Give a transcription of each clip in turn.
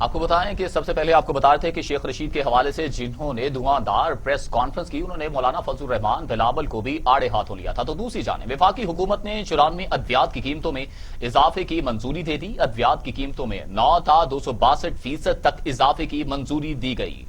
آپ کو بتائیں کہ سب سے پہلے آپ کو بتا رہے تھے کہ شیخ رشید کے حوالے سے جنہوں نے دھواندار پریس کانفرنس کی انہوں نے مولانا فضل الرحمان بلاول کو بھی آڑے ہاتھوں لیا تھا، تو دوسری جانب وفاقی حکومت نے 94 ادویات کی قیمتوں میں اضافے کی منظوری دے دی۔ ادویات کی قیمتوں میں 9 تا 262% تک اضافے کی منظوری دی گئی۔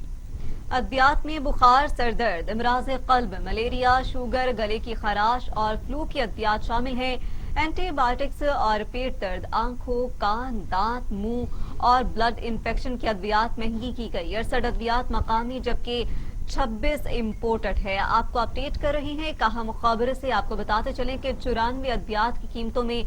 ادویات میں بخار، سر درد، امراض قلب، ملیریا، شوگر، گلے کی خراش اور فلو کی ادویات شامل ہیں۔ اینٹی بایوٹکس اور پیٹ درد، آنکھوں، کان، دانت، منہ اور بلڈ انفیکشن کی ادویات مہنگی کی گئی۔ 68 ادویات مقامی جبکہ 26 امپورٹڈ ہے۔ آپ کو اپڈیٹ کر رہے ہیں کہا مخابرے سے۔ آپ کو بتاتے چلیں کہ 94 ادویات کی قیمتوں میں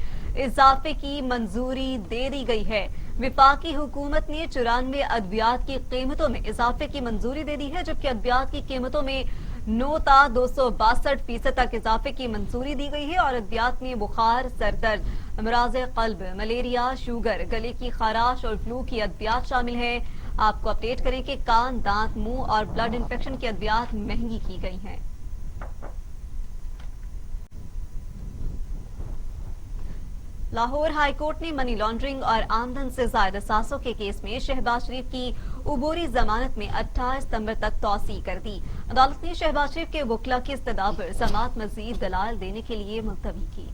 اضافے کی منظوری دے دی گئی ہے۔ وفاقی حکومت نے 94 ادویات کی قیمتوں میں اضافے کی منظوری دے دی ہے، جبکہ ادویات کی قیمتوں میں 9 تا 262% تک اضافے کی منظوری دی گئی ہے، اور ادویات میں بخار، سر درد، امراض قلب، ملیریا، شوگر، گلے کی خراش اور فلو کی ادویات شامل ہیں۔ آپ کو اپڈیٹ کریں کہ کان، دانت، منہ اور بلڈ انفیکشن کی ادویات مہنگی کی گئی ہیں۔ لاہور ہائی کورٹ نے منی لانڈرنگ اور آمدن سے زائد اثاثوں کے کیس میں شہباز شریف کی عبوری ضمانت میں 28 ستمبر تک توسیع کر دی۔ عدالت نے شہباز شریف کے وکلا کی استدعا پر سماعت مزید دلائل دینے کے لیے ملتوی کی۔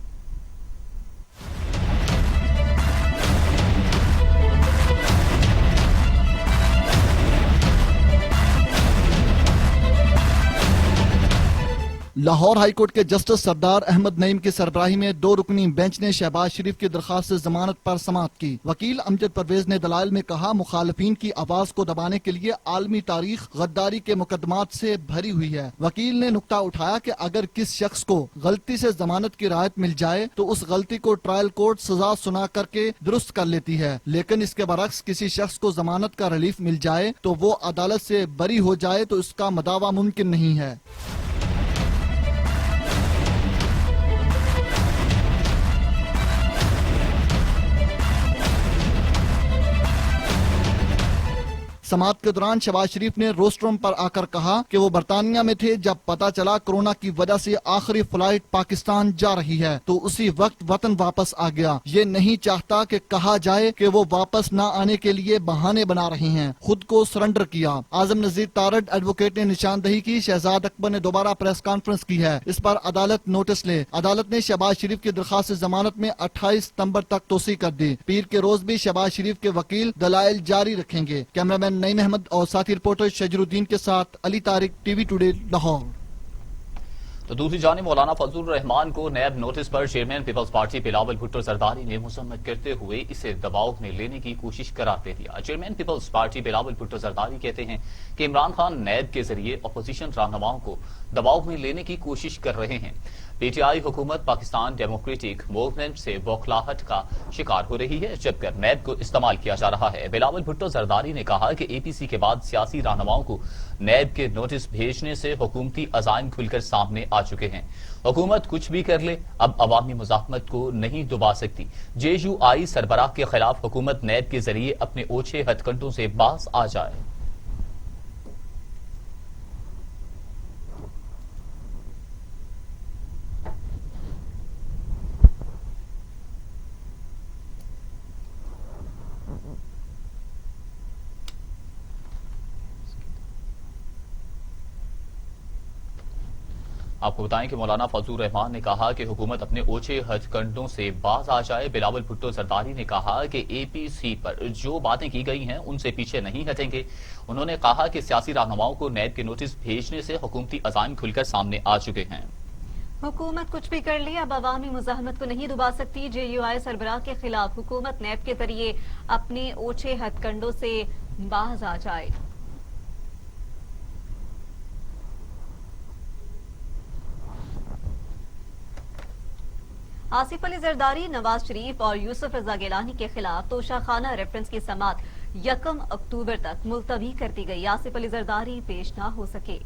لاہور ہائی کورٹ کے جسٹس سردار احمد نعیم کی سربراہی میں 2 رکنی بینچ نے شہباز شریف کی درخواست ضمانت پر سماعت کی۔ وکیل امجد پرویز نے دلائل میں کہا، مخالفین کی آواز کو دبانے کے لیے عالمی تاریخ غداری کے مقدمات سے بھری ہوئی ہے۔ وکیل نے نکتہ اٹھایا کہ اگر کس شخص کو غلطی سے ضمانت کی رعایت مل جائے تو اس غلطی کو ٹرائل کورٹ سزا سنا کر کے درست کر لیتی ہے، لیکن اس کے برعکس کسی شخص کو ضمانت کا ریلیف مل جائے تو وہ عدالت سے بری ہو جائے تو اس کا مداوع ممکن نہیں ہے۔ سماعت کے دوران شہباز شریف نے روسٹروم پر آ کر کہا کہ وہ برطانیہ میں تھے جب پتا چلا کورونا کی وجہ سے آخری فلائٹ پاکستان جا رہی ہے، تو اسی وقت وطن واپس آ گیا۔ یہ نہیں چاہتا کہ کہا جائے کہ وہ واپس نہ آنے کے لیے بہانے بنا رہے ہیں، خود کو سرنڈر کیا۔ اعظم نذیر تارڑ ایڈوکیٹ نے نشاندہی کی، شہزاد اکبر نے دوبارہ پریس کانفرنس کی ہے، اس پر عدالت نوٹس لے۔ عدالت نے شہباز شریف کی درخواست ضمانت میں 28 ستمبر تک توسیع کر دی۔ پیر کے روز بھی شہباز شریف کے وکیل دلائل جاری رکھیں گے۔ کیمرامین نعیم احمد اور ساتھی رپورٹر شجر الدین کے ساتھ علی طارق، ٹی وی ٹوڈے، لاہور۔ تو دوسری جانب مولانا فضل الرحمان کو نیب نوٹس پر chairman Peoples party Bilawal Bhutto Zardari نے مذمت کرتے ہوئے اسے دباؤ میں لینے کی کوشش قرار دے دیا۔ Chairman Peoples party Bilawal Bhutto Zardari کہتے ہیں کہ عمران خان نیب کے ذریعے اپوزیشن رہنماؤں کو دباؤ میں لینے کی کوشش کر رہے ہیں۔ پی ٹی آئی حکومت پاکستان ڈیموکریٹک موومنٹ سے بوکھلاہٹ کا شکار ہو رہی ہے، جبکہ نیب کو استعمال کیا جا رہا ہے۔ بلاول بھٹو زرداری نے کہا کہ اے پی سی کے بعد سیاسی رہنماؤں کو نیب کے نوٹس بھیجنے سے حکومتی عزائم کھل کر سامنے آ چکے ہیں۔ حکومت کچھ بھی کر لے، اب عوامی مزاحمت کو نہیں دبا سکتی۔ جے یو آئی سربراہ کے خلاف حکومت نیب کے ذریعے اپنے اوچھے ہتھ کنڈوں سے باز آ جائے۔ آپ کو بتائیں کہ مولانا فضل الرحمان نے کہا کہ حکومت اپنے اوچھے ہتھ کنڈوں سے باز آ جائے۔ بلاول بھٹو زرداری نے کہا کہ اے پی سی پر جو باتیں کی گئی ہیں ان سے پیچھے نہیں ہٹیں گے۔ انہوں نے کہا کہ سیاسی رہنماؤں کو نیب کے نوٹس بھیجنے سے حکومتی عزائم کھل کر سامنے آ چکے ہیں۔ حکومت کچھ بھی کر لے، اب عوامی مزاحمت کو نہیں دبا سکتی۔ جے یو آئی سربراہ کے خلاف حکومت نیب کے ذریعے اپنے اوچھے ہتھ کنڈوں سے باز آ جائے۔ آصف علی زرداری، نواز شریف اور یوسف رضا گیلانی کے خلاف توشہ خانہ ریفرنس کی سماعت 1 اکتوبر تک ملتوی کر دی گئی۔ آصف علی زرداری پیش نہ ہو سکے۔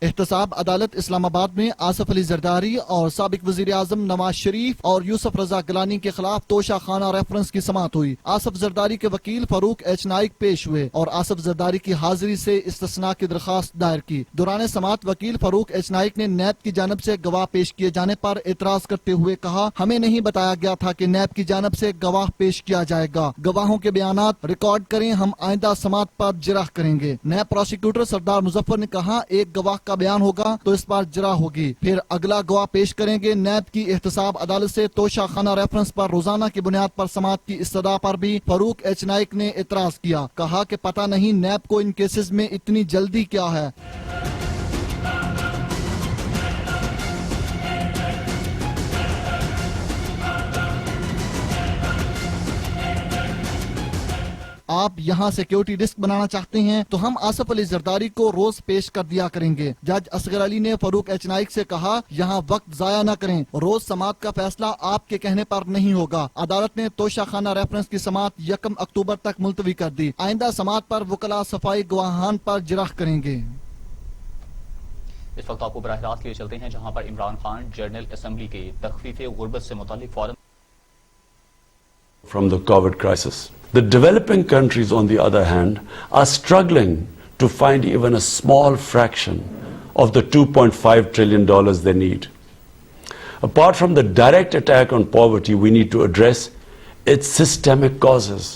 एहतसाब अदालत इस्लामाबाद में आसफ अली जरदारी और साबिक वजीर आजम नवाज शरीफ और यूसुफ रजा गिलानी के खिलाफ तोशा खाना रेफरेंस की समाअत हुई। आसफ जरदारी के वकील फरूक एच नाइक पेश हुए और आसफ जरदारी की हाजिरी से इस्तिस्ना की दरखास्त दायर की। दौरान समाअत वकील फरूक एच नाइक ने नैब की जानब से गवाह पेश किए जाने पर एतराज करते हुए कहा, हमें नहीं बताया गया था कि नैब की जानब से गवाह पेश किया जाएगा। गवाहों के बयानात रिकॉर्ड करें, हम आइंदा समाअत पर जिरह करेंगे। नैब प्रोसिक्यूटर सरदार मुजफ्फर ने कहा, एक गवाह का बयान होगा तो इस बार जिरह होगी, फिर अगला गवाह पेश करेंगे। नैब की एहतसाब अदालत से तोशा खाना रेफरेंस पर रोजाना की बुनियाद पर समाअत की इस्तदा पर भी फरूक एच नाइक ने एतराज किया। कहा कि पता नहीं नैब को इन केसेस में इतनी जल्दी क्या है। आप यहाँ सिक्योरिटी रिस्क बनाना चाहते हैं तो हम आसफ अली जरदारी को रोज पेश कर दिया करेंगे। जज असगर अली ने फरूक एच नाइक से कहा, यहाँ वक्त जाया न करें, रोज समाअत का फैसला आपके कहने पर नहीं होगा। अदालत ने तोशा खाना रेफरेंस की समाअत 1 अक्टूबर तक मुलतवी कर दी। आइंदा समाअत पर वकला सफाई गवाहान पर जिरह करेंगे। इस वक्त आपको बराह रास्त लिए चलते हैं जहाँ पर इमरान खान जनरल असम्बली के तखफीफ गुर्बत से मुतालिक फौरन from the COVID crisis. The developing countries, on the other hand, are struggling to find even a small fraction of the $2.5 trillion they need. Apart from the direct attack on poverty, we need to address its systemic causes.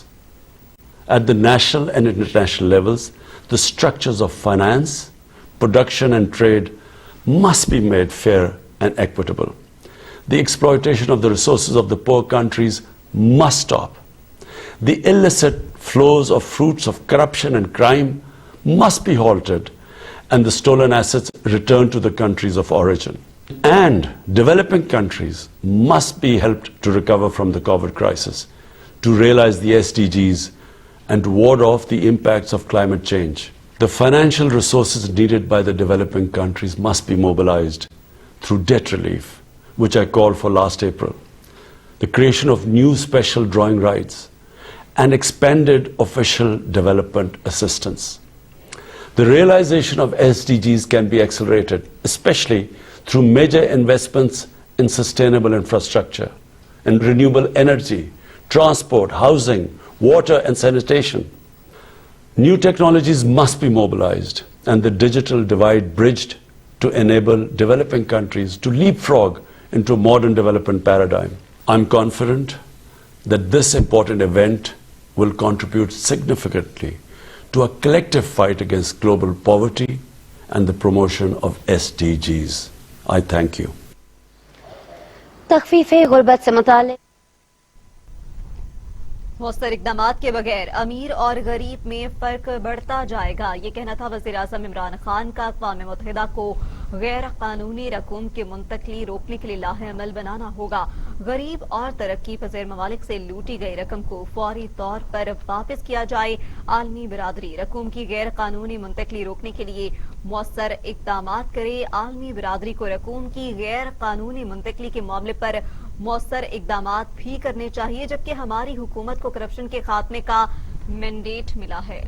At the national and international levels, the structures of finance, production and trade must be made fair and equitable. The exploitation of the resources of the poor countries must stop. The illicit flows of fruits of corruption and crime must be halted and the stolen assets returned to the countries of origin. And developing countries must be helped to recover from the COVID crisis, to realize the SDGs and to ward off the impacts of climate change. The financial resources needed by the developing countries must be mobilized through debt relief, which I called for last April. The creation of new special drawing rights and expanded official development assistance. The realization of SDGs can be accelerated, especially through major investments in sustainable infrastructure, in renewable energy, transport, housing, water and sanitation. New technologies must be mobilized and the digital divide bridged to enable developing countries to leapfrog into a modern development paradigm. I'm confident that this important event will contribute significantly to a collective fight against global poverty and the promotion of SDGs. I thank you. तखफीफ गुर्बत से मुतालिक मौसर इक़दामात के बगैर अमीर और गरीब में फर्क बढ़ता जाएगा, ये कहना था वज़ीर आज़म इमरान खान का। अक़वाम मुत्तहिदा को गैर कानूनी रकूम की मुंतकली रोकने के लिए लाहे अमल बनाना होगा। गरीब और तरक्की पज़ीर ममालिक से लूटी गई रकम को फौरी तौर पर वापस किया जाए। आलमी बिरादरी रकूम की गैर कानूनी मुंतकली रोकने के लिए मौसर इक़दामात करे। आलमी बिरादरी को रकूम की गैर कानूनी मुंतकली के मामले पर मौसर इक़दामात भी करने चाहिए, जबकि हमारी हुकूमत को करप्शन के खात्मे का मैंडेट मिला है।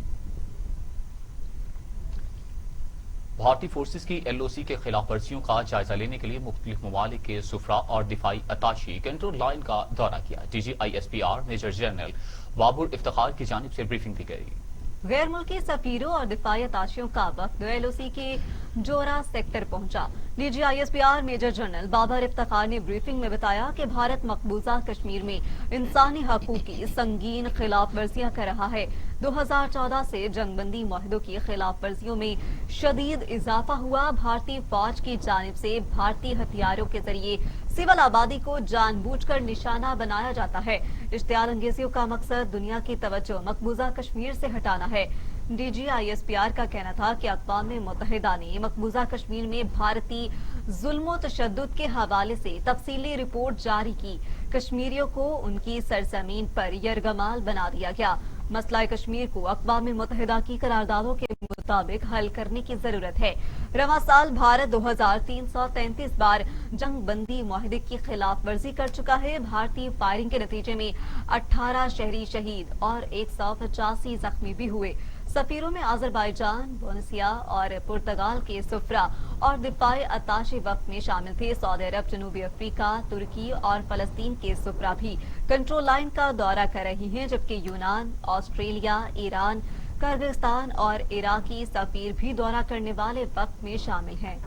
भारतीय फोर्सेस की LOC के खिलाफ वर्जियों का जायजा लेने के लिए मुख्तलिफ ममालिक के सुफरा और दिफाई अताशी कंट्रोल लाइन का दौरा किया। DG ISPR major general Babar Iftikhar की जानिब से ब्रीफिंग दी गई। गैर मुल्की सफीरों और दिफाई अताशियों का वक्त LOC के जोरा सेक्टर पहुंचा। DG ISPR major general Babar Iftikhar ने ब्रीफिंग में बताया कि भारत मकबूजा कश्मीर में इंसानी हकूक की संगीन खिलाफ वर्जियां कर रहा है। 2014 से जंगबंदी मुआहदों की खिलाफ वर्जियों में शदीद इजाफा हुआ। भारतीय फौज की जानिब से भारतीय हथियारों के जरिए सिविल आबादी को जानबूझकर निशाना बनाया जाता है। इश्तियाल अंगेजियों का मकसद दुनिया की तवज्जो मकबूजा कश्मीर से हटाना है। DG ISPR का कहना था कि अक़वाम मुत्तहिदा ने मकबूजा कश्मीर में भारतीय जुल्म तशद्दुद के हवाले से तफसीली रिपोर्ट जारी की। कश्मीरियों को उनकी सरजमीन पर यरगमाल बना दिया गया। मसला कश्मीर को अक़वाम मुत्तहिदा की करारदादों के मुताबिक हल करने की जरूरत है। रवा साल भारत 2333 बार जंग बंदी मुआहदे की खिलाफ वर्जी कर चुका है। भारतीय फायरिंग के नतीजे में 18 शहरी शहीद और 185 जख्मी भी हुए। सफीरों में आज़रबाईजान, बोस्निया और पुर्तगाल के सुफरा और दिफाई अताशी वक्त में शामिल थे। सऊदी अरब, जनूबी अफ्रीका, तुर्की और फलस्तीन के सुपरा भी कंट्रोल लाइन का दौरा कर रही हैं, जबकि यूनान, ऑस्ट्रेलिया, ईरान, किर्गिस्तान और इराकी सफीर भी दौरा करने वाले वक्त में शामिल हैं।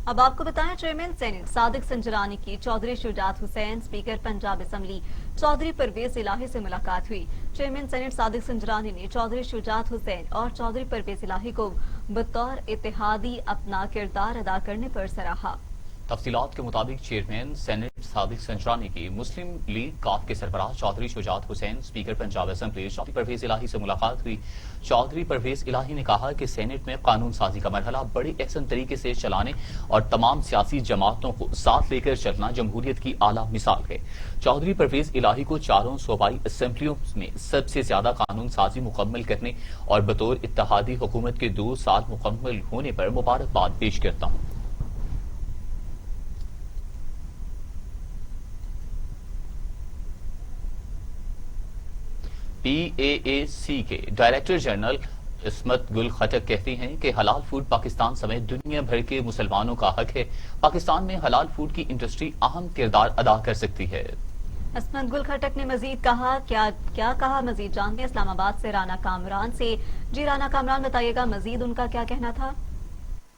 अब आपको बताएं, चेयरमैन सेनेट सादिक संजरानी की चौधरी शुजात हुसैन, स्पीकर पंजाब असेंबली चौधरी परवेज इलाही से मुलाकात हुई। चेयरमैन सेनेट सादिक संजरानी ने चौधरी शुजात हुसैन और चौधरी परवेज इलाही को बतौर इत्तेहादी अपना किरदार अदा करने पर सराहा। तफसीलात के मुताबिक चेयरमैन सेनेट सादिक संजरानी की मुस्लिम लीग काफ के सरबराह चौधरी शुजात हुसैन, स्पीकर पंजाब असेंबली चौधरी परवेज इलाही से मुलाकात हुई। चौधरी परवेज इलाही ने कहा कि सेनेट में कानून साजी का मरहला बड़े अहसन तरीके से चलाने और तमाम सियासी जमातों को साथ लेकर चलना जमहूरियत की आला मिसाल है। चौधरी परवेज इलाही को चारों सूबाई असेंबलियों में सबसे ज्यादा कानून साजी मुकम्मल करने और बतौर इत्तेहादी हुकूमत के 2 साल मुकम्मल होने पर मुबारकबाद पेश करता हूँ। PAAC के डायरेक्टर जनरल इस्मत गुल खटक कहती हैं कि हलाल फूड पाकिस्तान समेत दुनिया भर के मुसलमानों का हक है। पाकिस्तान में हलाल फूड की इंडस्ट्री अहम किरदार अदा कर सकती है। इस्मत गुल खटक ने मजीद कहा, क्या कहा मजीद जानते हैं इस्लामाबाद से राना कामरान से। जी राना कामरान, बताइएगा मजीद उनका क्या कहना था।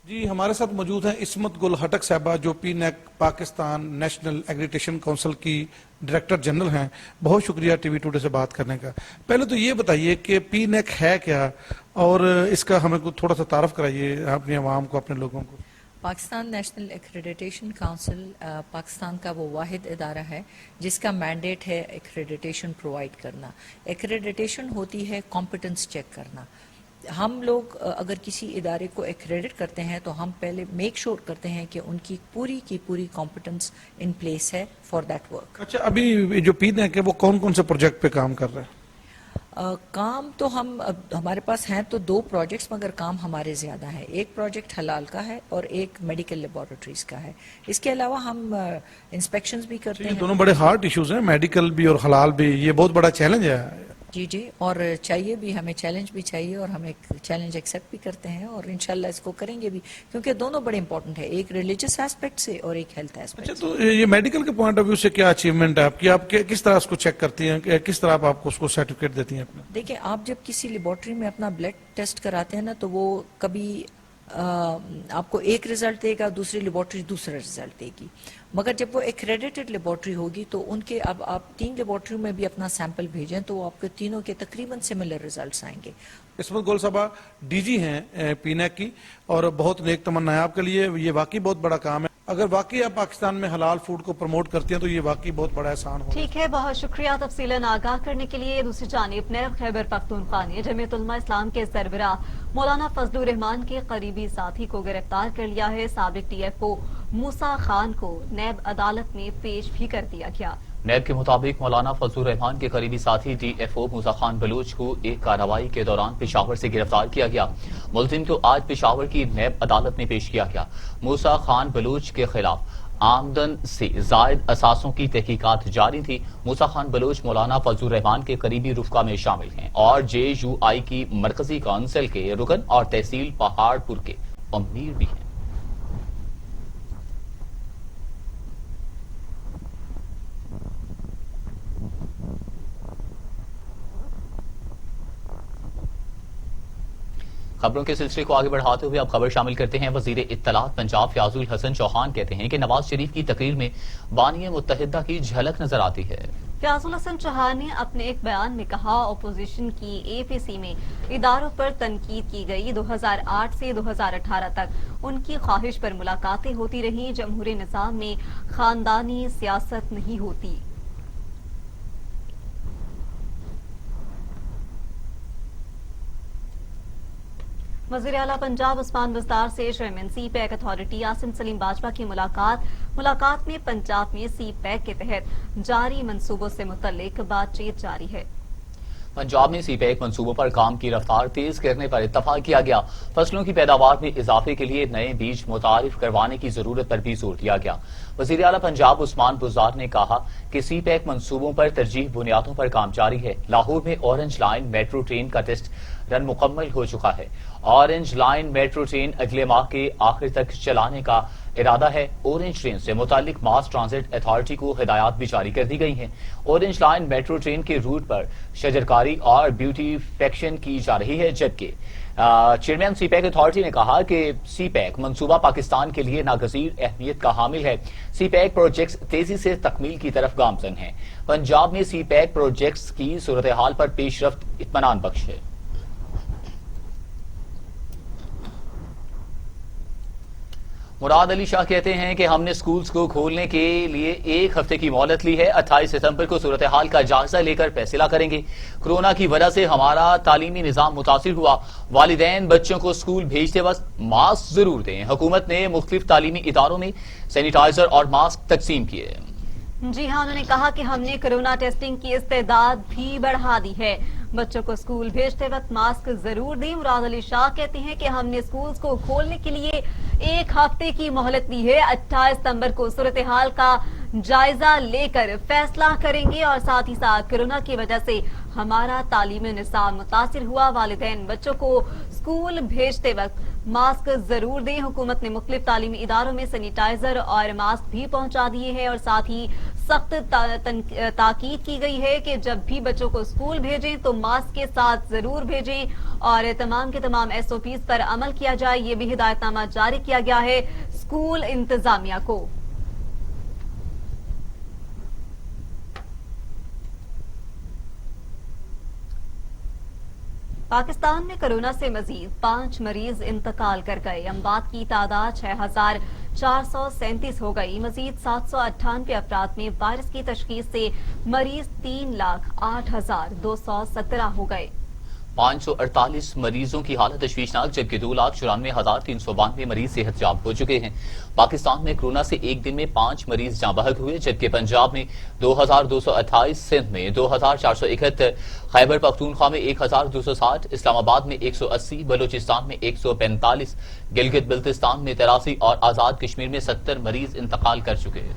जी, हमारे साथ मौजूद हैं इस्मत गुल हटक साहबा, जो पीनेक पाकिस्तान नेशनल एग्रीटेशन काउंसिल की डायरेक्टर जनरल हैं। बहुत शुक्रिया टीवी टुडे से बात करने का। पहले तो ये बताइए कि पीनेक है क्या और इसका हमें कुछ थोड़ा सा तारफ कराइए अपनी आवाम को, अपने लोगों को। Pakistan national accreditation council Pakistan का वो वाहिद इदारा है जिसका मैंडेट है एक्रेडिटेशन प्रोवाइड करना। एक्रेडिटेशन होती है कॉम्पिटेंस चेक करना। हम लोग अगर किसी इदारे को एक्रेडिट करते हैं तो हम पहले मेक श्योर करते हैं कि उनकी पूरी की पूरी कॉम्पिटेंस इन प्लेस है फॉर दैट वर्क। अच्छा, अभी जो पीनेक है वो कौन कौन से प्रोजेक्ट पे काम कर रहे हैं? काम तो हमारे पास हैं तो 2 प्रोजेक्ट्स, मगर काम हमारे ज़्यादा है। एक प्रोजेक्ट हलाल का है और एक मेडिकल लेबोरेटरीज का है। इसके अलावा हम इंस्पेक्शंस भी करते हैं। दोनों बड़े हार्ड इश्यूज हैं, मेडिकल भी और हलाल भी। ये बहुत बड़ा चैलेंज है। जी, और चाहिए भी, हमें चैलेंज भी चाहिए और हम एक चैलेंज एक्सेप्ट भी करते हैं और इंशाल्लाह इसको करेंगे भी, क्योंकि दोनों बड़े इंपॉर्टेंट है, एक रिलीजियस एस्पेक्ट से और एक हेल्थ एस्पेक्ट। अच्छा, तो ये मेडिकल के पॉइंट ऑफ व्यू से क्या अचीवमेंट है आपकी? आप किस तरह उसको चेक करती हैं, किस तरह आप उसको सर्टिफिकेट देती हैं अपना? देखिए, आप जब किसी लेबोरेटरी में अपना ब्लड टेस्ट कराते हैं ना, तो वो कभी आपको एक रिजल्ट देगा, दूसरी लेबोरेटरी दूसरा रिजल्ट देगी। मगर जब वो एक्रेडिटेड लेबोरेटरी होगी तो उनके, अब आप 3 लेबोरेटरी में भी अपना सैंपल भेजें तो आपके तीनों के तकरीबन सिमिलर रिजल्ट्स आएंगे। इस्मत गुल साहबा डीजी हैं पीनेक की और बहुत नेक तमन्ना है आपके लिए। ये वाकई बहुत बड़ा काम है। अगर वाकई आप पाकिस्तान में हलाल फूड को प्रमोट करती हैं तो ये वाकई बहुत बड़ा एहसान हो। ठीक है, बहुत शुक्रिया तफसीलन आगाह करने के लिए। दूसरी जानिब नैब खैबर पख्तूनख्वा ने जमीयत उलमा इस्लाम के सरबराह मौलाना फजलुर रहमान के करीबी साथी को गिरफ्तार कर लिया है। साबिक TFO मूसा खान को नैब अदालत में पेश भी कर दिया गया। नैब के मुताबिक मौलाना फजलुर रहमान के करीबी साथी TFO मूसा खान बलूच को एक कार्रवाई के दौरान पेशावर से गिरफ्तार किया गया। मुलजिम को आज पेशावर की नैब अदालत में पेश किया गया। मूसा खान बलूच के खिलाफ आमदन से जायद असासों की तहकीकात जारी थी। मूसा खान बलूच मौलाना फजलुर रहमान के करीबी रुफका में शामिल हैं और JUI की मरकजी काउंसिल के रुकन और तहसील पहाड़पुर के अमीर भी हैं। खबरों के सिलसिले को आगे बढ़ाते हुए अब खबर शामिल करते हैं। वजीर इत्तलात पंजाब फयाजुल हसन चौहान कहते हैं कि नवाज शरीफ की तकरीर में बानी मुत्तहिदा की झलक नजर आती है। फयाजुल हसन चौहान ने अपने एक बयान में कहा, अपोजिशन की APC में इदारों पर तनकीद की गई। 2008 से 2018 तक उनकी ख्वाहिश पर मुलाकातें होती रहीं। जमहूरी निज़ाम में खानदानी सियासत नहीं होती। वज़ीर आला पंजाब उस्मान बज़दार से chairman CPAC authority Asim Salim Bajwa की मुलाकात में पंजाब में CPAC के तहत जारी मंसूबों से मुतल्लिक बातचीत जारी है। पंजाब में CPAC मंसूबों पर काम की रफ्तार तेज करने पर इत्तफाक किया गया। फसलों की पैदावार में इजाफे के लिए नए बीज मुतारिफ करवाने की जरूरत पर भी जोर दिया गया। वज़ीर आला पंजाब उस्मान बज़दार ने कहा कि CPAC मंसूबों पर तरजीह बुनियादों पर काम जारी है। लाहौर में ऑरेंज लाइन मेट्रो ट्रेन का टेस्ट رن مکمل ہو چکا ہے۔ اورنج لائن میٹرو ٹرین اگلے ماہ کے آخر تک چلانے کا ارادہ ہے۔ اورنج ٹرین سے متعلق ماس ٹرانزٹ اتھارٹی کو ہدایات بھی جاری کر دی گئی ہیں۔ اورنج لائن میٹرو ٹرین کے روٹ پر شجرکاری اور بیوٹیفیکیشن کی جا رہی ہے، جبکہ چیئرمین سی پیک اتھارٹی نے کہا کہ سی پیک منصوبہ پاکستان کے لیے ناگزیر اہمیت کا حامل ہے۔ سی پیک پروجیکٹس تیزی سے تکمیل کی طرف گامزن ہیں۔ پنجاب میں سی پیک پروجیکٹس کی صورتحال پر پیش رفت اطمینان بخش ہے۔ مراد علی شاہ کہتے ہیں کہ ہم نے سکولز کو کھولنے کے لیے 1 ہفتے کی مہلت لی ہے۔ 28 ستمبر کو صورتحال کا جائزہ لے کر فیصلہ کریں گے۔ کورونا کی وجہ سے ہمارا تعلیمی نظام متاثر ہوا۔ والدین بچوں کو سکول بھیجتے وقت ماسک ضرور دیں۔ حکومت نے مختلف تعلیمی اداروں میں سینیٹائزر اور ماسک تقسیم کیے۔ جی ہاں، انہوں نے کہا کہ ہم نے کورونا ٹیسٹنگ کی استعداد بھی بڑھا دی ہے۔ بچوں کو سکول بھیجتے وقت ماسک ضرور دیں۔ مراد علی شاہ کہتے ہیں کہ ہم نے سکولز کو کھولنے کے لیے 1 ہفتے کی مہلت دی ہے۔ 28 ستمبر کو صورتحال کا جائزہ لے کر فیصلہ کریں گے اور ساتھ ہی ساتھ کورونا کی وجہ سے ہمارا تعلیمی نظام متاثر ہوا۔ والدین بچوں کو سکول بھیجتے وقت ماسک ضرور دیں۔ حکومت نے مختلف تعلیمی اداروں میں سینیٹائزر اور ماسک بھی پہنچا دیے ہیں اور ساتھ ہی سخت تاکید کی گئی ہے کہ جب بھی بچوں کو سکول بھیجیں تو ماسک کے ساتھ ضرور بھیجیں اور تمام کے تمام SOPs پر عمل کیا جائے۔ یہ بھی ہدایت نامہ جاری کیا گیا ہے سکول انتظامیہ کو۔ پاکستان میں کورونا سے مزید 5 مریض انتقال کر گئے۔ اموات کی تعداد 6437 ہو گئی۔ مزید 798 افراد میں وائرس کی تشخیص سے مریض 3,08,217 ہو گئے۔ 548 مریضوں کی حالت تشویشناک، جبکہ 2,94,392 مریض صحت یاب ہو چکے ہیں۔ پاکستان میں کورونا سے ایک دن میں 5 مریض جاں بحق ہوئے، جبکہ پنجاب میں 2,228، سندھ میں 2,471، خیبر پختونخوا میں 1,260، اسلام آباد میں 180، بلوچستان میں 145، گلگت بلتستان میں 83 اور آزاد کشمیر میں 70 مریض انتقال کر چکے ہیں۔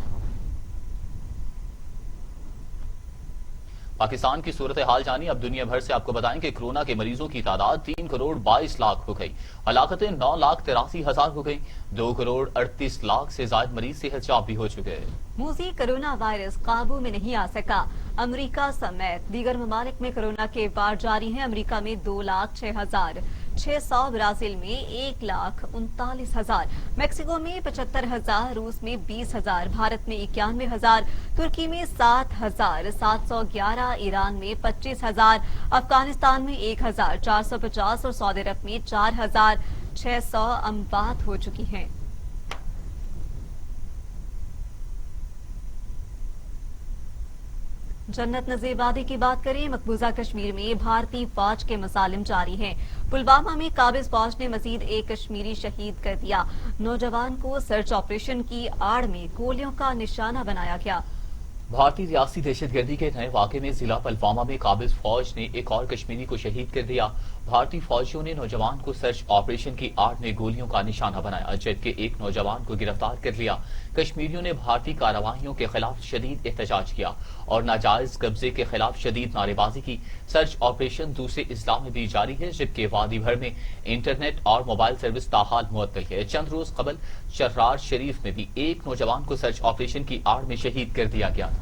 پاکستان کی صورتحال جانی اب دنیا بھر سے آپ کو بتائیں کہ کورونا کے مریضوں کی تعداد 3,22,00,000 ہو گئی، ہلاکتیں 9,83,000 ہو گئی، 2,38,00,000 سے زائد مریض صحت یاب بھی ہو چکے ہیں۔ موذی کورونا وائرس قابو میں نہیں آ سکا۔ امریکہ سمیت دیگر ممالک میں کورونا کے وار جاری ہیں۔ امریکہ میں 2,06,600، برازیل میں 1,39,000، میکسیکو میں 75,000، روس میں 20,000، بھارت میں 91,000، ترکی میں 7,711، ایران میں 25,000، افغانستان میں 1,450 اور سعودی عرب میں 4,600 اموات ہو چکی ہیں۔ جنت نظیر وادی کی بات کریں، مقبوضہ کشمیر میں بھارتی فوج کے مظالم جاری ہیں۔ پلوامہ میں قابض فوج نے مزید ایک کشمیری شہید کر دیا۔ نوجوان کو سرچ آپریشن کی آڑ میں گولیوں کا نشانہ بنایا گیا۔ بھارتی ریاستی دہشت گردی کے نئے واقعے میں ضلع پلوامہ میں قابض فوج نے ایک اور کشمیری کو شہید کر دیا۔ بھارتی فوجیوں نے نوجوان کو سرچ آپریشن کی آڑ میں گولیوں کا نشانہ بنایا، جبکہ ایک نوجوان کو گرفتار کر لیا۔ کشمیریوں نے بھارتی کارروائیوں کے خلاف شدید احتجاج کیا اور ناجائز قبضے کے خلاف شدید نعرے بازی کی۔ سرچ آپریشن دوسرے اضلاع میں بھی جاری ہے، جبکہ وادی بھر میں انٹرنیٹ اور موبائل سروس تاحال معطل ہے۔ چند روز قبل چرار شریف میں بھی ایک نوجوان کو سرچ آپریشن کی آڑ میں شہید کر دیا گیا تھا۔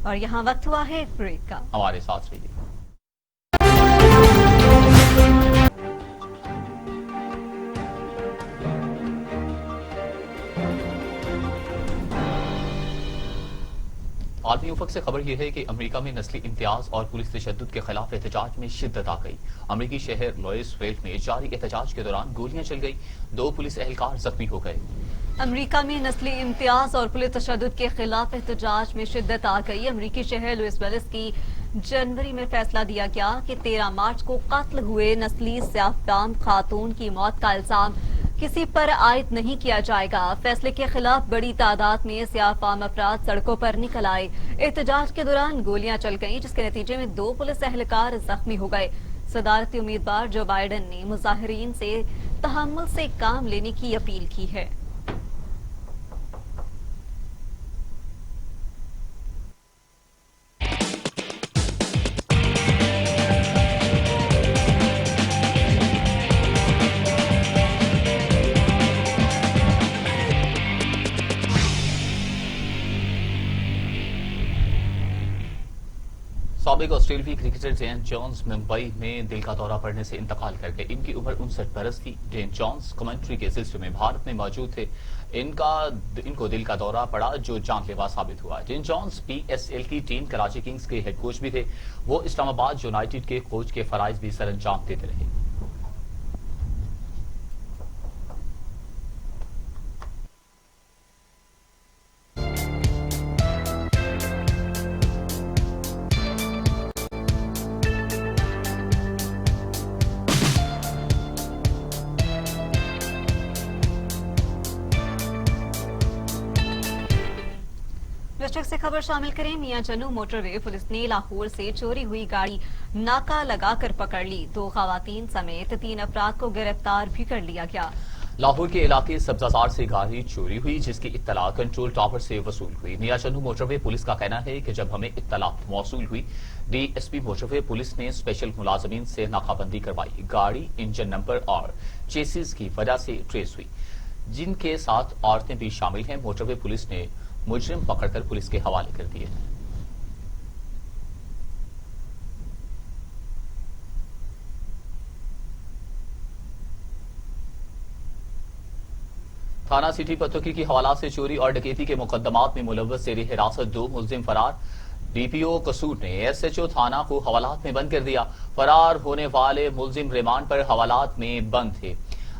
اور یہاں وقت ہوا ہے ایک بریک کا۔ ہمارے ساتھ رہیے۔ عالمی افق سے خبر یہ ہے کہ امریکہ میں نسلی امتیاز اور پولیس تشدد کے خلاف احتجاج میں شدت آ گئی۔ امریکی شہر لوئس ویل میں جاری احتجاج کے دوران گولیاں چل گئی، 2 پولیس اہلکار زخمی ہو گئے۔ امریکہ میں نسلی امتیاز اور پولیس تشدد کے خلاف احتجاج میں شدت آ گئی۔ امریکی شہر لوئس ویلس کی جنوری میں فیصلہ دیا گیا کہ 13 مارچ کو قتل ہوئے نسلی سیاہ فام خاتون کی موت کا الزام کسی پر عائد نہیں کیا جائے گا۔ فیصلے کے خلاف بڑی تعداد میں سیاہ فام افراد سڑکوں پر نکل آئے۔ احتجاج کے دوران گولیاں چل گئیں، جس کے نتیجے میں 2 پولیس اہلکار زخمی ہو گئے۔ صدارتی امیدوار جو بائیڈن نے مظاہرین سے تحمل سے کام لینے کی اپیل کی ہے۔ साबिक ऑस्ट्रेलियाई क्रिकेटर डेन जॉन्स मुंबई में दिल का दौरा पड़ने से इंतकाल कर गए। इनकी उम्र 59 बरस थी। डेन जॉन्स कमेंट्री के सिलसिले में भारत में मौजूद थे। इनको दिल का दौरा पड़ा जो जानलेवा साबित हुआ। डेन जॉन्स PSL की टीम कराची किंग्स के हेड कोच भी थे। वो इस्लामाबाद यूनाइटेड के कोच के फराइज भी सर अंजाम देते रहे। डिस्ट्रिक्ट से खबर शामिल करें। मियां चन्नू मोटरवे पुलिस ने लाहौर से चोरी हुई गाड़ी नाका लगाकर पकड़ ली। 2 खवातीन समेत 3 अफराद को गिरफ्तार भी कर लिया गया। लाहौर के इलाके सब्जाजार से गाड़ी चोरी हुई जिसकी इत्तला कंट्रोल टावर से वसूल हुई। मियां चन्नू मोटरवे पुलिस का कहना है कि जब हमें इत्तला मौसूल हुई DSP मोटरवे पुलिस ने स्पेशल मुलाजमीन से नाकाबंदी करवाई। गाड़ी इंजन नंबर और चेसिस की वजह से ट्रेस हुई जिनके साथ औरतें भी शामिल हैं। मोटरवे पुलिस ने मुजरिम पकड़कर पुलिस के हवाले कर दिए। थाना सिटी पतोकी की हवालात से चोरी और डकैती के मुकदमात में मुलव्वस जेर हिरासत 2 मुलजिम फरार। DPO कसूर ने SHO थाना को हवालात में बंद कर दिया। फरार होने वाले मुलजिम रिमांड पर हवालात में बंद थे।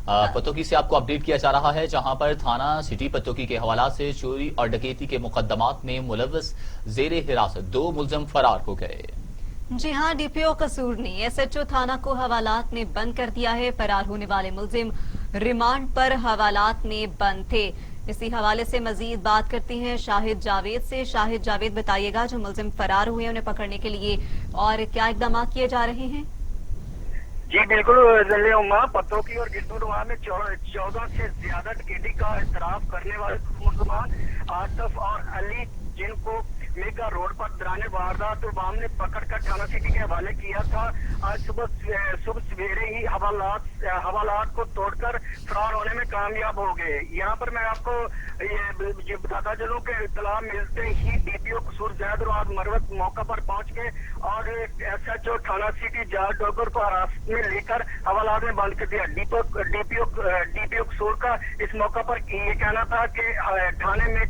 पतोकी से आपको अपडेट किया जा रहा है जहां पर थाना सिटी पतोकी के हवाला से चोरी और डकैती के मुकदमात में मुलव्वस जेर हिरासत 2 मुलजिम फरार हो गए। जी हां, DPO कसूर ने SHO थाना को हवालात में बंद कर दिया है। फरार होने वाले मुलजिम रिमांड पर हवालात में बंद थे। इसी हवाले से मजीद बात करते हैं शाहिद जावेद से। शाहिद जावेद, बताइएगा जो मुलजिम फरार हुए उन्हें पकड़ने के लिए और क्या इकदाम किए जा रहे हैं? जी बिल्कुल जिले उमा पतोकी और गिरदुआ में 14 से ज्यादा डकैती का इतराफ करने वाले मुसलमान आसफ और अली जिनको मेगा रोड पर डराने वारदात वाम ने पकड़कर थाना सिटी के हवाले किया था। आज सुबह सवेरे ही हवालात को तोड़कर फरार होने में कामयाब हो गए। यहाँ पर मैं आपको ये बताता चलूं कि इत्तला मिलते ही DPO कसूर जैद और मरवत मौका पर पहुंच गए और SHO थाना सिटी जाट डोगर को हिरासत में लेकर हवालात में बंद कर दिया। DPO कसूर का इस मौका पर ये कहना था कि थाने में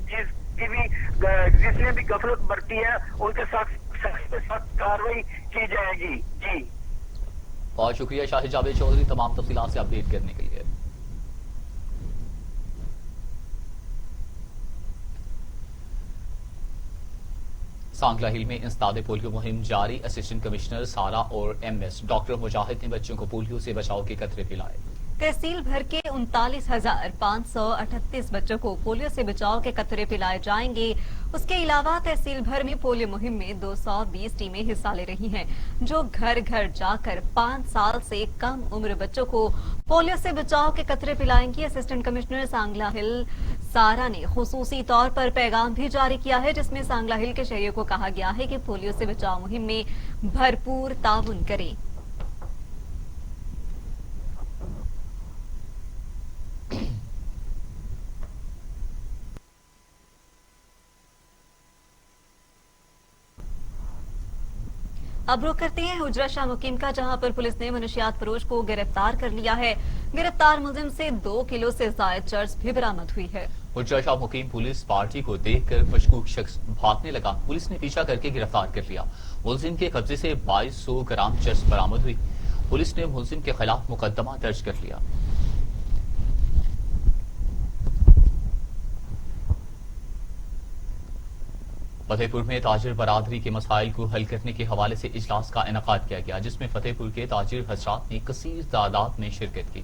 जिसने भी गफलत बरती है उनके सख्त कार्रवाई की जाएगी। जी बहुत शुक्रिया शाहिद जावेद चौधरी तमाम तफसीलात से अपडेट करने के लिए। सांगला हिल में इंसदाद पोलियो मुहिम जारी। असिस्टेंट कमिश्नर सारा और MS डॉक्टर मुजाहिद ने बच्चों को पोलियो से बचाव के कतरे पिलाए। तहसील भर के 39,538 बच्चों को पोलियो से बचाव के कतरे पिलाए जाएंगे। उसके अलावा तहसील भर में पोलियो मुहिम में 220 टीमें हिस्सा ले रही हैं, जो घर घर जाकर 5 साल से कम उम्र बच्चों को पोलियो से बचाव के कतरे पिलाएंगी। असिस्टेंट कमिश्नर सांगला हिल सारा ने खुसूसी तौर पर पैगाम भी जारी किया है जिसमें सांगला हिल के शहरियों को कहा गया है कि पोलियो से बचाव मुहिम में भरपूर ताउन करें। अब रुक करते हैं हुजरा शाह मुकीम का, जहां पर पुलिस ने मनशियात फरोश को गिरफ्तार कर लिया है। गिरफ्तार मुलजिम से 2 किलो से ज्यादा चर्स भी बरामद हुई है। हुजरा शाह मुकीम पुलिस पार्टी को देखकर मशकूक शख्स भागने लगा। पुलिस ने पीछा करके गिरफ्तार कर लिया। मुलजिम के कब्जे से 2200 ग्राम चर्स बरामद हुई। पुलिस ने मुलजिम के खिलाफ मुकदमा दर्ज कर लिया। फतेहपुर में ताजिर बरादरी के मसाइल को हल करने के हवाले से इजलास का इनेकाद किया गया, जिसमें फतेहपुर के ताजिर हजरात ने कसीर तादाद में शिरकत की।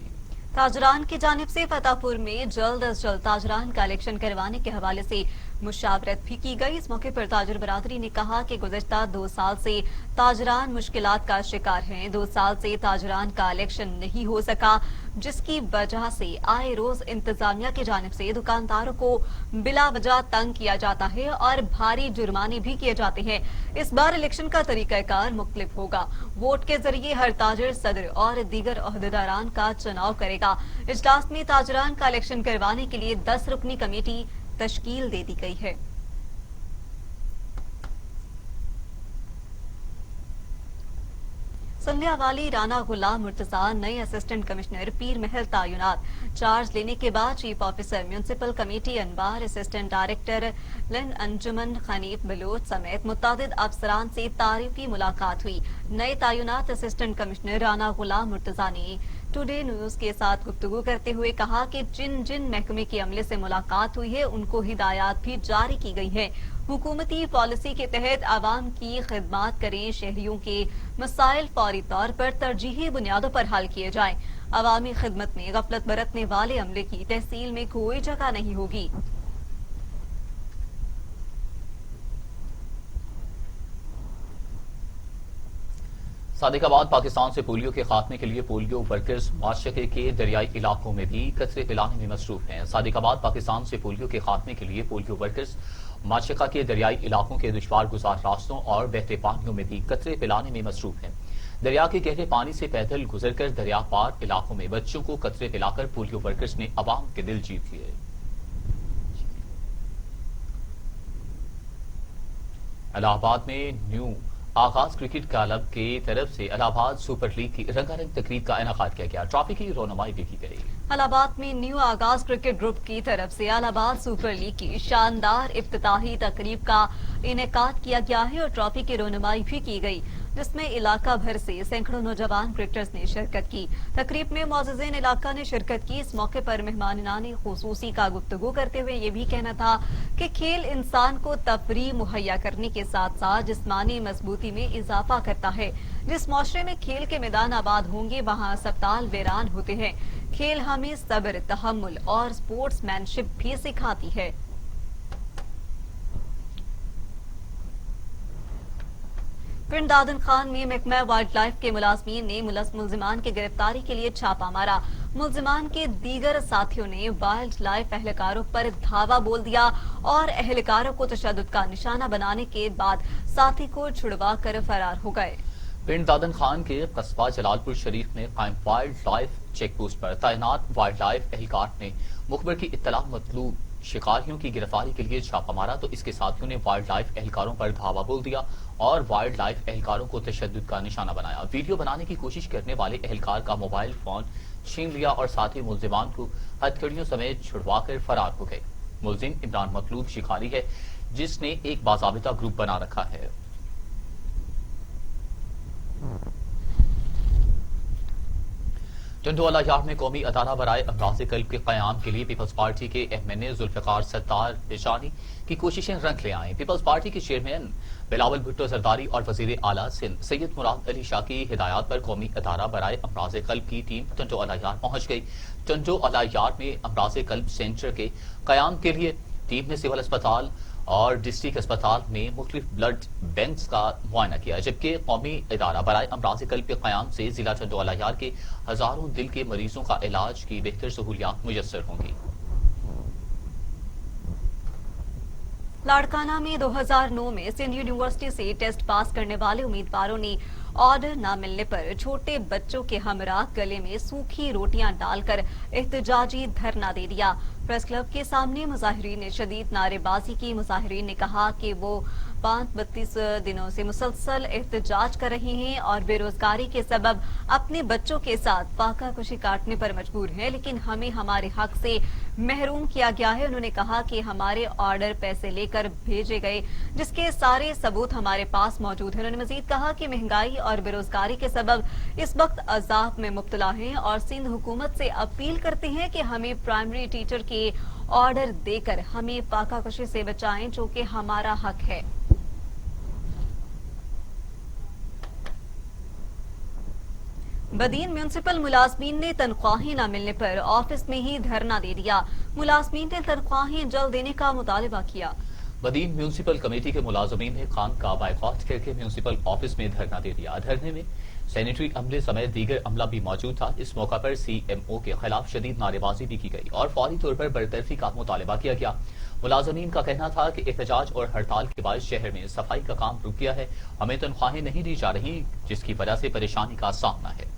ताजरान की जानिब से फतेहपुर में जल्द अज जल्द ताजरान का इलेक्शन करवाने के हवाले से मुशावरत भी की गई। इस मौके पर ताजिर बरादरी ने कहा कि गुज़श्ता 2 साल से ताजरान मुश्किलात का शिकार हैं। 2 साल से ताजरान का इलेक्शन नहीं हो सका, जिसकी वजह से आए रोज इंतजामिया की जानिब से दुकानदारों को बिला वजह तंग किया जाता है और भारी जुर्माने भी किए जाते हैं। इस बार इलेक्शन का तरीकाकार मुख्तलिफ होगा। वोट के जरिए हर ताजिर सदर और दीगर ओहदेदारान का चुनाव करेगा। इजलास में ताजरान का इलेक्शन करवाने के लिए 10 रुकनी कमेटी तश्कील दे दी गई है। संध्या वाली राना गुलाम मुर्तजा नए असिस्टेंट कमिश्नर पीर महल तैनात। चार्ज लेने के बाद chief officer municipal committee अनबार, assistant director लन अंजुमन खनीफ बलोच समेत मुतादिद अफसरान से तारीफी मुलाकात हुई। नए तैनात असिस्टेंट कमिश्नर राना गुलाम मुर्तजा ने टुडे न्यूज के साथ गुफ्तगू करते हुए कहा कि जिन जिन महकमे के अमले से मुलाकात हुई है उनको हिदायत भी जारी की गई है। हुकूमती पॉलिसी के तहत आवाम की खिदमत करें, शहरियों के मसाइल फौरी तौर पर तरजीही बुनियादों पर हल किए जाएं। अवामी खिदमत में गफलत बरतने वाले अमले की तहसील में कोई जगह नहीं होगी। सादिकाबाद पाकिस्तान से पोलियो के खात्मे के लिए पोलियो वर्कर्स माशरके के दरियाई इलाकों में भी कचरे फैलाने में मसरूफ हैं। सादिकाबाद पाकिस्तान से पोलियो के खात्मे के लिए पोलियो वर्कर्स माशरका के दरियाई इलाकों के दुश्वार गुजार रास्तों और बहते पानियों में भी कचरे फैलाने में मसरूफ हैं। दरिया के गहरे पानी से पैदल गुजरकर दरिया पार इलाकों में बच्चों को कचरे फैलाकर पोलियो वर्कर्स ने अवाम के दिल जीत लिए। इलाहाबाद में न्यू आगाज क्रिकेट क्लब की तरफ से इलाहाबाद सुपर लीग की रंगारंग तकरीब का इनेकाद किया गया। ट्रॉफी की रोनुमाई भी की गई। इलाहाबाद में न्यू आगाज क्रिकेट ग्रुप की तरफ से इलाहाबाद सुपर लीग की शानदार इफ्तिताही तकरीब का इनेकाद किया गया है और ट्रॉफी की रोनुमाई भी की गई, जिसमें इलाका भर से सैकड़ों नौजवान क्रिकेटर्स ने शिरकत की। तकरीब में मौजूदीन इलाका ने शिरकत की। इस मौके पर मेहमानाने खुसूसी का गुफ्तगू करते हुए ये भी कहना था कि खेल इंसान को तफरीह मुहैया करने के साथ साथ जिस्मानी मजबूती में इजाफा करता है। जिस माशरे में खेल के मैदान आबाद होंगे वहाँ अस्पताल वीरान होते हैं। खेल हमें सब्र, तहम्मुल और स्पोर्ट्समैनशिप भी सिखाती है। पिंड दादन खान में महकमा वाइल्ड लाइफ के मुलाजमीन ने मुलजिमान की गिरफ्तारी के लिए छापा मारा। मुलजिमान के दीगर साथियों ने वाइल्ड लाइफ एहलकारों पर धावा बोल दिया और एहलकारों को तशद्दुद का निशाना बनाने के बाद साथी को छुड़वा कर फरार हो गए। पिंड दादन खान के कस्बा जलालपुर शरीफ में कायम वाइल्ड लाइफ चेक पोस्ट पर तैनात वाइल्ड लाइफ एहलकार ने मुखबिर की इत्तला मतलूब शिकारियों की गिरफ्तारी के लिए छापा मारा तो इसके साथियों ने वाइल्ड लाइफ एहलकारों पर धावा बोल दिया और वाइल्ड लाइफ एहलकारों को तशद्दुद का निशाना बनाया। वीडियो बनाने की कोशिश करने वाले एहलकार का मोबाइल फोन छीन लिया और साथ ही मुलजिमान को हथकड़ियों समेत छुड़वाकर फरार हो गए। मुलजिम इमरान मतलूब शिकारी है, जिसने एक बाज़ाबिता ग्रुप बना रखा है। टंडो अलायार में कौमी अदारा बराए अमराज़े कल्ब के क़याम के लिए पीपल्स पार्टी के MNA जुल्फ़िकार सत्तार पेशानी की कोशिशें रंग ले आए। पीपल्स पार्टी के चेयरमैन बिलावल भुट्टो जरदारी और वज़ीर आला सिंध सैयद मुराद अली शाह की हिदायत पर कौमी अदारा बराए अमराज़े कल्ब की टीम टंडो अलायार पहुंच गई। टंडो अलायार में अमराज़े कल्ब सेंटर के क़याम के लिए टीम ने सिविल अस्पताल और डिस्ट्रिक्ट अस्पताल में मुख्तलिफ ब्लड बैंक्स का मुआयना किया, जबकि कौमी इदारा बराए अमराज़े कल्ब के क़याम से जिला टंडो अलायार के हजारों दिल के मरीजों का इलाज की बेहतर सहूलियात मुयस्सर होंगी। लाड़काना में 2009 में सिंध यूनिवर्सिटी से टेस्ट पास करने वाले उम्मीदवारों ने ऑर्डर न मिलने पर छोटे बच्चों के हमरा गले में सूखी रोटियां डालकर एहतजाजी धरना दे दिया। प्रेस क्लब के सामने मुजाहिरीन ने शदीद नारेबाजी की। मुजाहिरीन ने कहा कि वो 32 दिनों से मुसलसल एहतजाज कर रहे हैं और बेरोजगारी के सबब अपने बच्चों के साथ फाका कुशी काटने पर मजबूर हैं, लेकिन हमें हमारे हक से महरूम किया गया है। उन्होंने कहा कि हमारे ऑर्डर पैसे लेकर भेजे गए, जिसके सारे सबूत हमारे पास मौजूद हैं। उन्होंने मजीद कहा कि महंगाई और बेरोजगारी के सबब इस वक्त अजाब में मुब्तला हैं और सिंध हुकूमत से अपील करते हैं कि हमें प्राइमरी टीचर के ऑर्डर देकर हमें फाका कुशी से बचाएं, जो कि हमारा हक है। बदीन म्यूनिसिपल मुलाजमीन ने तनख्वाहें न मिलने पर ऑफिस में ही धरना दे दिया। मुलाजमीन ने तनख्वाहें जल्द देने का मुतालबा किया। बदीन म्यूनिसिपल कमेटी के मुलाजमीन ने खान का बायकॉट करके म्यूनिसिपल ऑफिस में धरना दे दिया। धरने में सैनिटरी अमले समेत दीगर अमला भी मौजूद था। इस मौका पर CMO के खिलाफ शदीद नारेबाजी भी की गई और फौरी तौर पर बरतरफी का मुतालबा किया गया। मुलाजमीन का कहना था कि एहतजाज और हड़ताल के बाद शहर में सफाई का काम रुक गया है, हमें तनख्वाहें नहीं दी जा रही, जिसकी वजह से परेशानी का सामना है।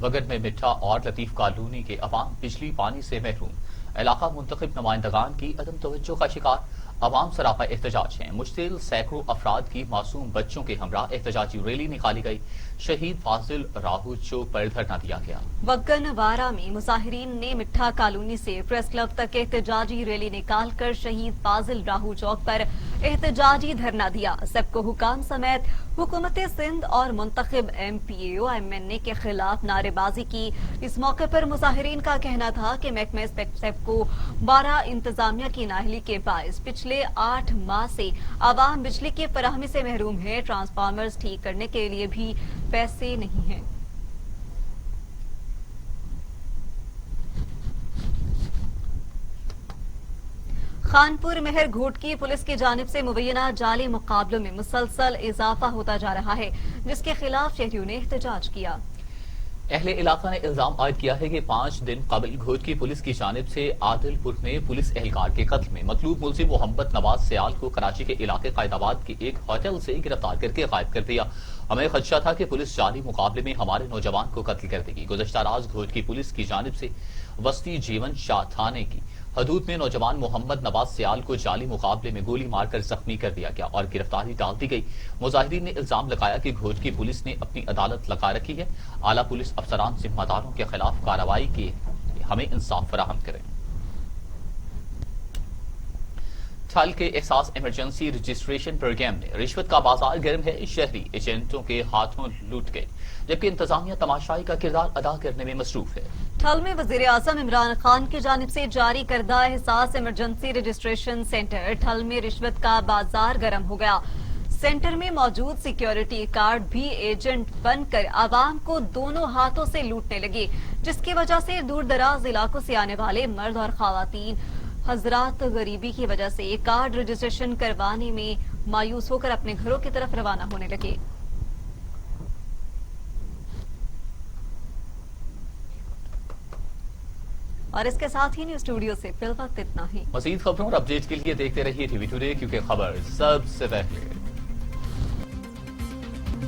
वगड में मिठा और लतीफ कॉलोनी के अवाम बिजली पानी से महरूम। علاقہ منتخب نمائندگان کی عدم توجہ کا شکار، عوام سراپا احتجاج ہیں، مشتعل سینکڑوں افراد کی معصوم بچوں کے ہمراہ احتجاجی ریلی نکالی گئی، شہید فاضل راہو چوک پر دھرنا دیا گیا۔ وگن وارہ میں مظاہرین نے مٹھا کالونی سے پریس کلب تک احتجاجی ریلی نکال کر شہید فاضل راہو چوک پر احتجاجی دھرنا دیا۔ سبکو حکام سمیت حکومت سندھ اور منتخب ایم پی اے او ایم این اے کے خلاف نعرے بازی کی۔ اس موقع پر مظاہرین کا کہنا تھا کہ محکمہ سبکو بارہ انتظامیہ کی نااہلی کے باعث پچھلے 8 ماہ سے عوام بجلی کی فراہمی سے محروم ہے، ٹرانسفارمرز ٹھیک کرنے کے لیے بھی پیسے نہیں ہیں۔ خانپور مہر گھوٹکی پولیس کی جانب سے مبینہ جعلی مقابلوں میں مسلسل اضافہ ہوتا جا رہا ہے، جس کے خلاف شہریوں نے احتجاج کیا۔ اہل علاقہ نے الزام عائد کیا ہے کہ 5 دن قبل گھوٹکی پولیس کی جانب سے عادل پور میں پولیس اہلکار کے قتل میں مطلوب ملزم محمد نواز سیال کو کراچی کے علاقے قائدآباد کے ایک ہوٹل سے گرفتار کر کے غائب کر دیا۔ ہمیں خدشہ تھا کہ پولیس جعلی مقابلے میں ہمارے نوجوان کو قتل کر دے گی۔ گزشتہ راز گھوٹکی پولیس کی جانب سے وسطی جیون شاہ تھانے کی حدود میں نوجوان محمد نواز سیال کو جعلی مقابلے میں گولی مار کر زخمی کر دیا گیا اور گرفتاری ڈال دی گئی۔ مظاہرین نے الزام لگایا کہ گھوٹکی پولیس نے اپنی عدالت لگا رکھی ہے، اعلیٰ پولیس افسران ذمہ داروں کے خلاف کارروائی کی ہمیں انصاف فراہم کریں۔ ٹھل کے احساس ایمرجنسی رجسٹریشن پروگرام میں رشوت کا بازار گرم ہے، شہری ایجنٹوں کے ہاتھوں لوٹ گئے، جبکہ انتظامیہ تماشائی کا کردار ادا کرنے میں مصروف ہے۔ ٹھل میں وزیر اعظم عمران خان کی جانب سے جاری کردہ احساس ایمرجنسی رجسٹریشن سینٹر ٹھل میں رشوت کا بازار گرم ہو گیا۔ سینٹر میں موجود سیکیورٹی گارڈ بھی ایجنٹ بن کر عوام کو دونوں ہاتھوں سے لوٹنے لگے، جس کی وجہ سے دور دراز علاقوں سے آنے والے مرد اور خواتین حضرات غریبی کی وجہ سے کارڈ رجسٹریشن کروانے میں مایوس ہو کر اپنے گھروں کی طرف روانہ ہونے لگے۔ اور اس کے ساتھ ہی نیوز اسٹوڈیو سے فی الوقت اتنا ہی۔ مزید خبروں اور اپڈیٹ کے لیے دیکھتے رہیے ٹی وی ٹوڈے، کیونکہ خبر سب سے پہلے۔